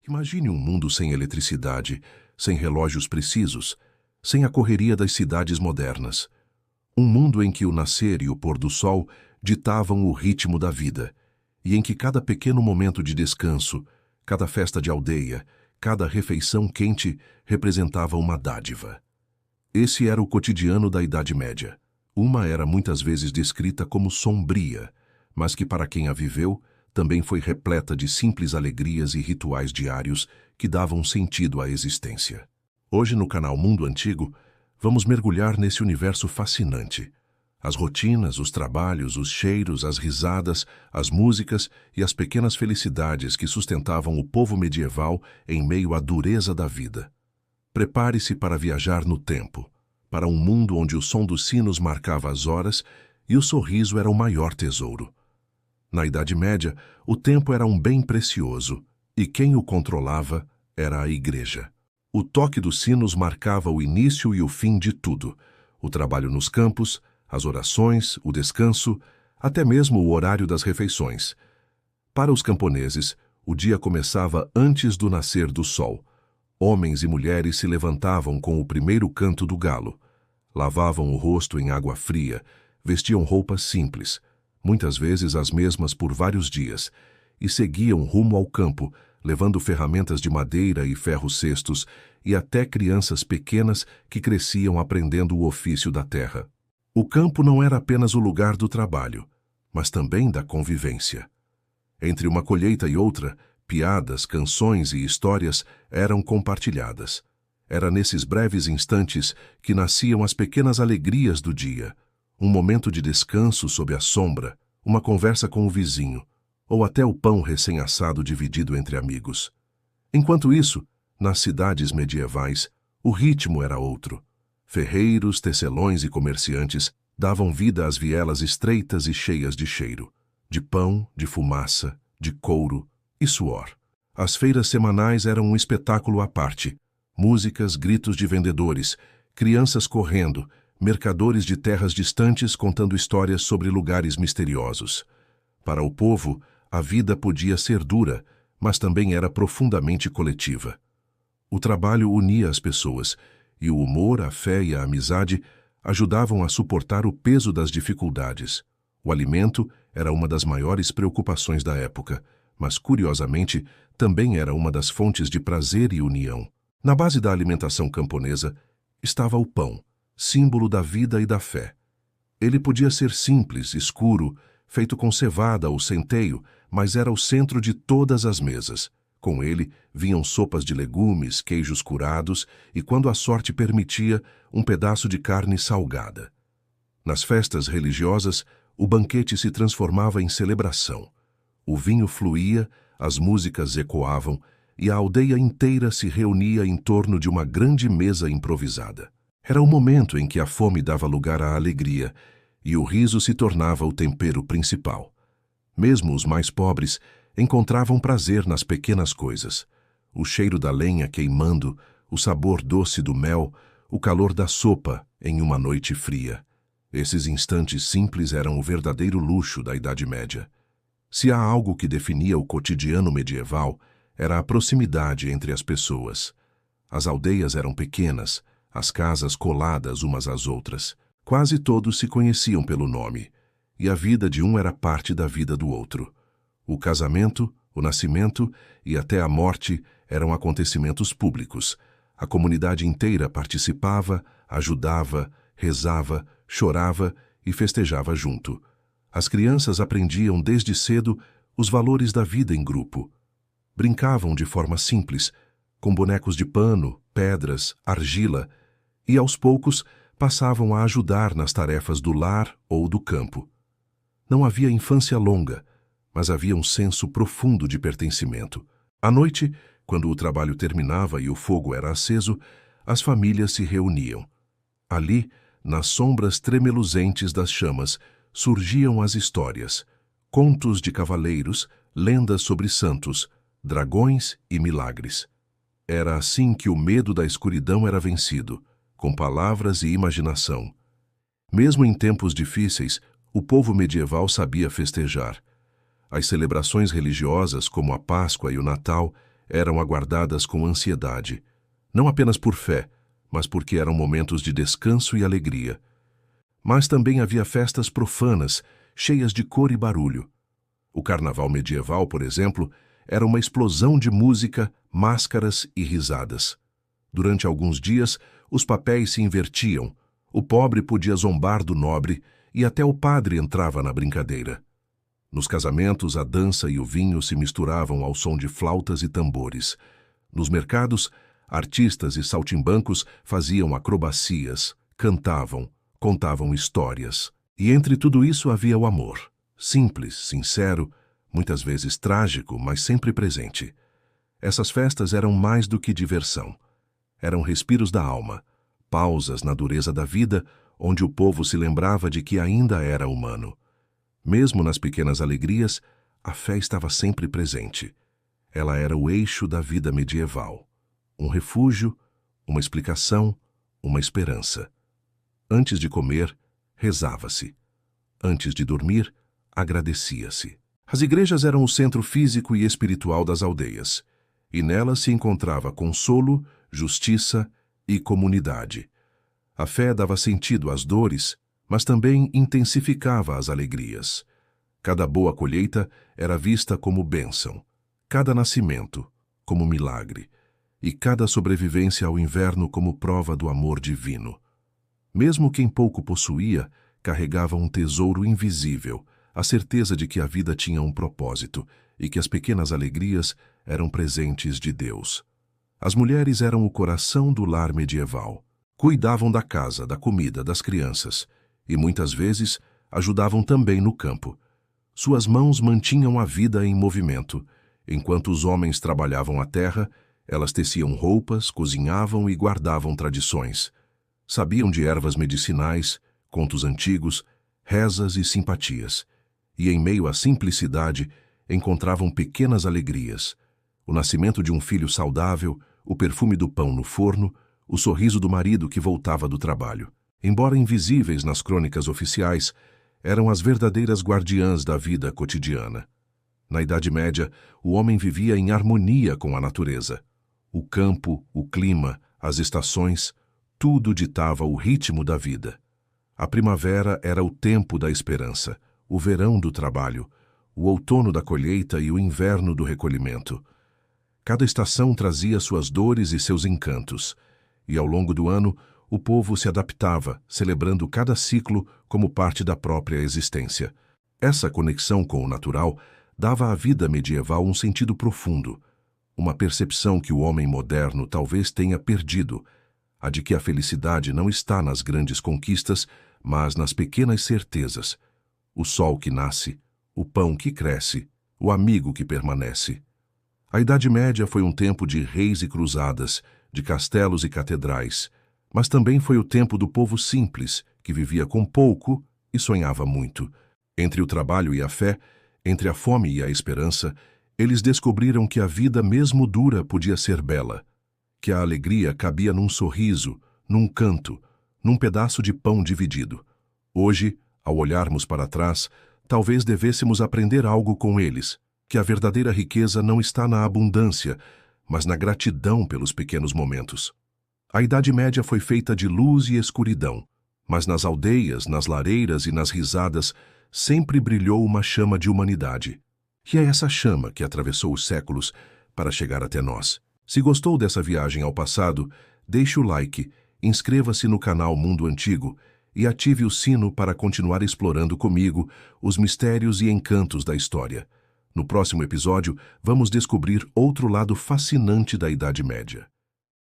Imagine um mundo sem eletricidade, sem relógios precisos, sem a correria das cidades modernas. Um mundo em que o nascer e o pôr do sol ditavam o ritmo da vida, e em que cada pequeno momento de descanso, cada festa de aldeia, cada refeição quente representava uma dádiva. Esse era o cotidiano da Idade Média. Uma era muitas vezes descrita como sombria, mas que para quem a viveu também foi repleta de simples alegrias e rituais diários que davam sentido à existência. Hoje no canal Mundo Antigo, vamos mergulhar nesse universo fascinante. As rotinas, os trabalhos, os cheiros, as risadas, as músicas e as pequenas felicidades que sustentavam o povo medieval em meio à dureza da vida. Prepare-se para viajar no tempo, para um mundo onde o som dos sinos marcava as horas e o sorriso era o maior tesouro. Na Idade Média, o tempo era um bem precioso, e quem o controlava era a Igreja. O toque dos sinos marcava o início e o fim de tudo: o trabalho nos campos, as orações, o descanso, até mesmo o horário das refeições. Para os camponeses, o dia começava antes do nascer do sol. Homens e mulheres se levantavam com o primeiro canto do galo. Lavavam o rosto em água fria, vestiam roupas simples, muitas vezes as mesmas por vários dias, e seguiam rumo ao campo, levando ferramentas de madeira e ferros cestos, e até crianças pequenas que cresciam aprendendo o ofício da terra. O campo não era apenas o lugar do trabalho, mas também da convivência. Entre uma colheita e outra, piadas, canções e histórias eram compartilhadas. Era nesses breves instantes que nasciam as pequenas alegrias do dia: um momento de descanso sob a sombra, uma conversa com o vizinho, ou até o pão recém-assado dividido entre amigos. Enquanto isso, nas cidades medievais, o ritmo era outro. Ferreiros, tecelões e comerciantes davam vida às vielas estreitas e cheias de cheiro, de pão, de fumaça, de couro e suor. As feiras semanais eram um espetáculo à parte: músicas, gritos de vendedores, crianças correndo, mercadores de terras distantes contando histórias sobre lugares misteriosos. Para o povo, a vida podia ser dura, mas também era profundamente coletiva. O trabalho unia as pessoas, e o humor, a fé e a amizade ajudavam a suportar o peso das dificuldades. O alimento era uma das maiores preocupações da época, mas, curiosamente, também era uma das fontes de prazer e união. Na base da alimentação camponesa estava o pão, símbolo da vida e da fé. Ele podia ser simples, escuro, feito com cevada ou centeio, mas era o centro de todas as mesas. Com ele vinham sopas de legumes, queijos curados e, quando a sorte permitia, um pedaço de carne salgada. Nas festas religiosas, o banquete se transformava em celebração. O vinho fluía, as músicas ecoavam, e a aldeia inteira se reunia em torno de uma grande mesa improvisada. Era o momento em que a fome dava lugar à alegria, e o riso se tornava o tempero principal. Mesmo os mais pobres encontravam prazer nas pequenas coisas: o cheiro da lenha queimando, o sabor doce do mel, o calor da sopa em uma noite fria. Esses instantes simples eram o verdadeiro luxo da Idade Média. Se há algo que definia o cotidiano medieval, era a proximidade entre as pessoas. As aldeias eram pequenas, as casas coladas umas às outras. Quase todos se conheciam pelo nome, e a vida de um era parte da vida do outro. O casamento, o nascimento e até a morte eram acontecimentos públicos. A comunidade inteira participava, ajudava, rezava, chorava e festejava junto. As crianças aprendiam desde cedo os valores da vida em grupo. Brincavam de forma simples, com bonecos de pano, pedras, argila, e aos poucos passavam a ajudar nas tarefas do lar ou do campo. Não havia infância longa, mas havia um senso profundo de pertencimento. À noite, quando o trabalho terminava e o fogo era aceso, as famílias se reuniam. Ali, nas sombras tremeluzentes das chamas, surgiam as histórias: contos de cavaleiros, lendas sobre santos, dragões e milagres. Era assim que o medo da escuridão era vencido, com palavras e imaginação. Mesmo em tempos difíceis, o povo medieval sabia festejar. As celebrações religiosas, como a Páscoa e o Natal, eram aguardadas com ansiedade, não apenas por fé, mas porque eram momentos de descanso e alegria. Mas também havia festas profanas, cheias de cor e barulho. O carnaval medieval, por exemplo, era uma explosão de música, máscaras e risadas. Durante alguns dias, os papéis se invertiam. O pobre podia zombar do nobre e até o padre entrava na brincadeira. Nos casamentos, a dança e o vinho se misturavam ao som de flautas e tambores. Nos mercados, artistas e saltimbancos faziam acrobacias, cantavam, contavam histórias. E entre tudo isso havia o amor, simples, sincero, muitas vezes trágico, mas sempre presente. Essas festas eram mais do que diversão. Eram respiros da alma, pausas na dureza da vida, onde o povo se lembrava de que ainda era humano. Mesmo nas pequenas alegrias, a fé estava sempre presente. Ela era o eixo da vida medieval. Um refúgio, uma explicação, uma esperança. Antes de comer, rezava-se. Antes de dormir, agradecia-se. As igrejas eram o centro físico e espiritual das aldeias, e nelas se encontrava consolo, justiça e comunidade. A fé dava sentido às dores, mas também intensificava as alegrias. Cada boa colheita era vista como bênção, cada nascimento como milagre, e cada sobrevivência ao inverno como prova do amor divino. Mesmo quem pouco possuía, carregava um tesouro invisível, a certeza de que a vida tinha um propósito e que as pequenas alegrias eram presentes de Deus. As mulheres eram o coração do lar medieval. Cuidavam da casa, da comida, das crianças, e muitas vezes ajudavam também no campo. Suas mãos mantinham a vida em movimento. Enquanto os homens trabalhavam a terra, elas teciam roupas, cozinhavam e guardavam tradições. Sabiam de ervas medicinais, contos antigos, rezas e simpatias. E em meio à simplicidade, encontravam pequenas alegrias. O nascimento de um filho saudável, o perfume do pão no forno, o sorriso do marido que voltava do trabalho. Embora invisíveis nas crônicas oficiais, eram as verdadeiras guardiãs da vida cotidiana. Na Idade Média, o homem vivia em harmonia com a natureza. O campo, o clima, as estações, tudo ditava o ritmo da vida. A primavera era o tempo da esperança, o verão do trabalho, o outono da colheita e o inverno do recolhimento. Cada estação trazia suas dores e seus encantos, e ao longo do ano, o povo se adaptava, celebrando cada ciclo como parte da própria existência. Essa conexão com o natural dava à vida medieval um sentido profundo, uma percepção que o homem moderno talvez tenha perdido, a de que a felicidade não está nas grandes conquistas, mas nas pequenas certezas. O sol que nasce, o pão que cresce, o amigo que permanece. A Idade Média foi um tempo de reis e cruzadas, de castelos e catedrais, mas também foi o tempo do povo simples, que vivia com pouco e sonhava muito. Entre o trabalho e a fé, entre a fome e a esperança, eles descobriram que a vida mesmo dura podia ser bela, que a alegria cabia num sorriso, num canto, num pedaço de pão dividido. Hoje, ao olharmos para trás, talvez devêssemos aprender algo com eles, que a verdadeira riqueza não está na abundância, mas na gratidão pelos pequenos momentos. A Idade Média foi feita de luz e escuridão, mas nas aldeias, nas lareiras e nas risadas sempre brilhou uma chama de humanidade. E é essa chama que atravessou os séculos para chegar até nós. Se gostou dessa viagem ao passado, deixe o like, inscreva-se no canal Mundo Antigo e ative o sino para continuar explorando comigo os mistérios e encantos da história. No próximo episódio, vamos descobrir outro lado fascinante da Idade Média.